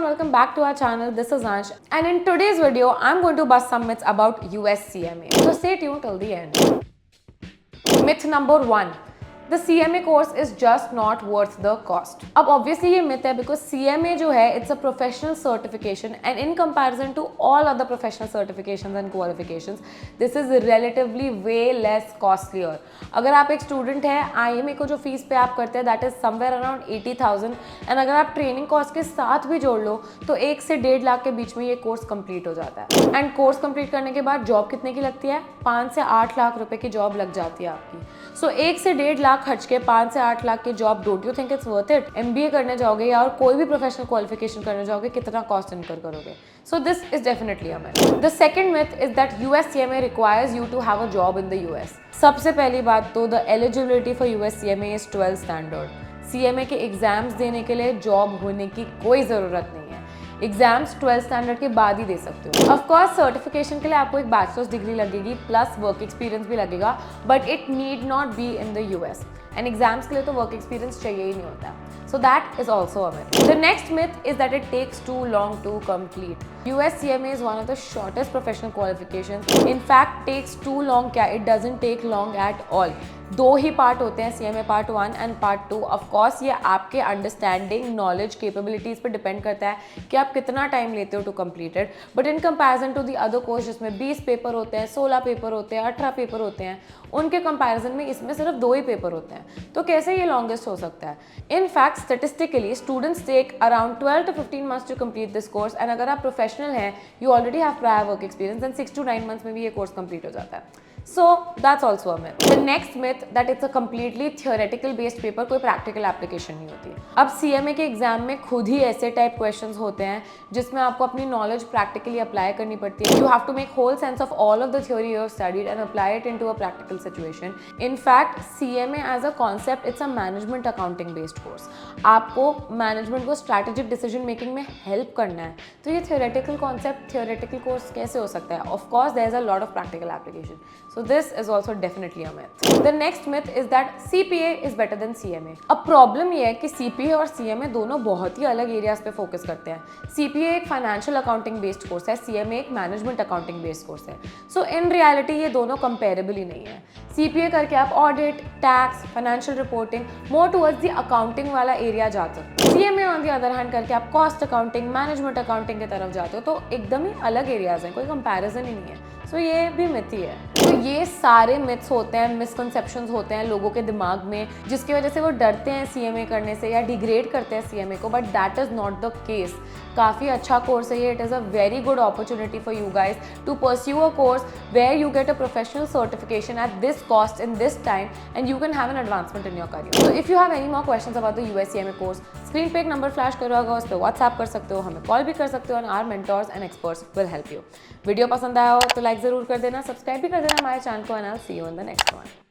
welcome back to our channel. This is Ansh, and in today's video I'm going to bust some myths about US CMA. So stay tuned till the end. Myth number 1. The CMA course is just not worth the cost. अब obviously ये myth है because CMA जो है it's a professional certification and in comparison to all other professional certifications and qualifications this is relatively way less costlier. अगर आप एक student हैं IMA को जो फीस पे आप करते हैं that is somewhere around 80,000 and अगर आप ट्रेनिंग कॉस्ट के साथ भी जोड़ लो तो 1 से 1.5 लाख के बीच में ये कोर्स कंप्लीट हो जाता है. एंड कोर्स कंप्लीट करने के बाद जॉब कितने की लगती है? 5 से 8 लाख रुपए की जॉब लग जाती है आपकी. सो 1 से 1.5 लाख खर्च के 5 से 8 लाख की job, don't you think it's worth it? MBA करने जाओगे या और कोई भी प्रोफेशनल क्वालिफिकेशन करने जाओगे कितना कॉस्ट इनकर करोगे? So this is definitely a myth. The second myth is that US CMA requires you to have a job in the US. सबसे पहली बात तो the eligibility for US CMA is 12 standard. CMA के exams देने के लिए job होने की कोई ज़रूरत नहीं है. एग्जाम्स 12 स्टैंडर्ड के बाद ही दे सकते हो. ऑफ कोर्स सर्टिफिकेशन के लिए आपको एक बैचलर्स डिग्री लगेगी प्लस वर्क एक्सपीरियंस भी लगेगा, but it need not be in the US. And exams के लिए तो वर्क एक्सपीरियंस चाहिए ही नहीं होता. So that is also a myth. The next myth is that it takes too long to complete. US CMA is one of the shortest professional qualifications. In fact, takes too long क्या? It doesn't take long at all. 2 ही part होते हैं CMA part 1 and part 2. Of course ये आपके understanding, knowledge, capabilities पे depend करता है कि आप कितना टाइम लेते हो to complete it. But in comparison to the other course जिसमें 20 पेपर होते हैं, 16 पेपर होते हैं, 18 पेपर होते हैं, उनके कंपैरिजन में इसमें सिर्फ 2 ही पेपर होते हैं. तो कैसे ये लॉन्गेस्ट हो सकता है? In fact statistically students take around 12 to 15 months to complete this course. And अगर आप प्रोफेशनल हैं, you already have prior work experience, and 6 to 9 months में भी ये कोर्स कंप्लीट हो जाता है. So that's also a myth. The next myth that it's a completely theoretical based paper, कोई practical application नहीं होती. अब CMA के एग्जाम में खुद ही ऐसे टाइप क्वेश्चंस होते हैं जिसमें आपको अपनी नॉलेज प्रैक्टिकली अप्लाई करनी पड़ती है. You have to make whole sense of all of the theory you have studied and apply it into a practical situation. In fact, CMA as a concept, it's a management accounting based course. आपको management को strategic decision making में help करना है. तो ये theoretical concept, theoretical course कैसे हो सकता है? Of course there is a lot of practical application. So this is also definitely a myth. The next myth is that CPA is better than CMA. अब problem ये है कि CPA और CMA दोनों बहुत ही अलग एरियाज पे फोकस करते हैं. CPA एक फाइनेंशियल अकाउंटिंग बेस्ड कोर्स है, CMA एक मैनेजमेंट अकाउंटिंग बेस्ड कोर्स है. सो इन रियलिटी ये दोनों कंपेरेबल ही नहीं है. CPA करके आप audit, tax, financial reporting, more towards the accounting वाला एरिया जाते हो. CMA on the other hand करके आप कॉस्ट अकाउंटिंग, मैनेजमेंट अकाउंटिंग की तरफ जाते हो. तो एकदम ही अलग एरियाज हैं, कोई कंपैरिजन ही नहीं है. सो ये भी मिथ ही है. तो ये सारे मिथ्स होते हैं, मिसकंसेप्शंस होते हैं लोगों के दिमाग में, जिसकी वजह से वो डरते हैं CMA करने से या डिग्रेड करते हैं CMA को. But that is not the case. काफ़ी अच्छा कोर्स है ये. It is a very good opportunity for you guys to pursue a course where you get a professional certification at this cost in this time and you can have an advancement in your career. So if you have any more questions about the US CMA course, screen पे एक number flash करो होगा, उस पर WhatsApp कर सकते हो, हमें कॉल भी कर सकते हो, and our mentors and experts will help you. Video पसंद आया हो तो लाइक ज़रूर कर देना, सब्सक्राइब भी कर देना हमारे चैनल को, and I will see you in the next one.